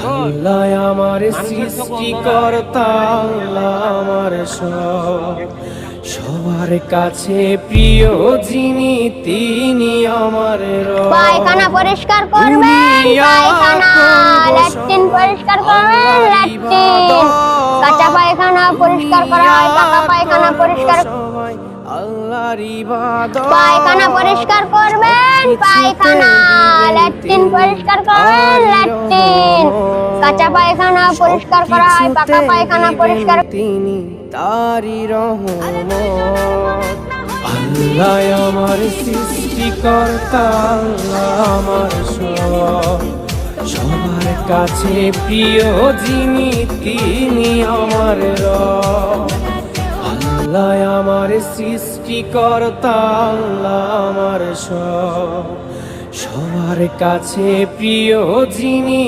আল্লাহ আমার সৃষ্টিকর্তা, আল্লাহ আমার সবার কাছে প্রিয় যিনি, তিনি আমার রব। পায়খানা পরিষ্কার করবেন, পায়খানা, ল্যাট্রিন পরিষ্কার করবেন, ল্যাট্রিন। কাঁচা পায়খানা পরিষ্কার করা হয়, পাকা পায়খানা পরিষ্কার। আল্লাহর ইবাদত। পায়খানা পরিষ্কার করবেন, পায়খানা, ল্যাট্রিন পরিষ্কার করবেন, ল্যাট্রিন। কাঁচা পায়খানা পরিষ্কার করা হয়, পাকা পায়খানা পরিষ্কার। তিনি তারি রহমত। আল্লাহ আমার সৃষ্টিকর্তা, আল্লাহ আমার সবার কাছে প্রিয় যিনি, তিনি আমার রব। আল্লাহ আমার সৃষ্টিকর্তা, আল্লাহ আমার সবার কাছে প্রিয় যিনি।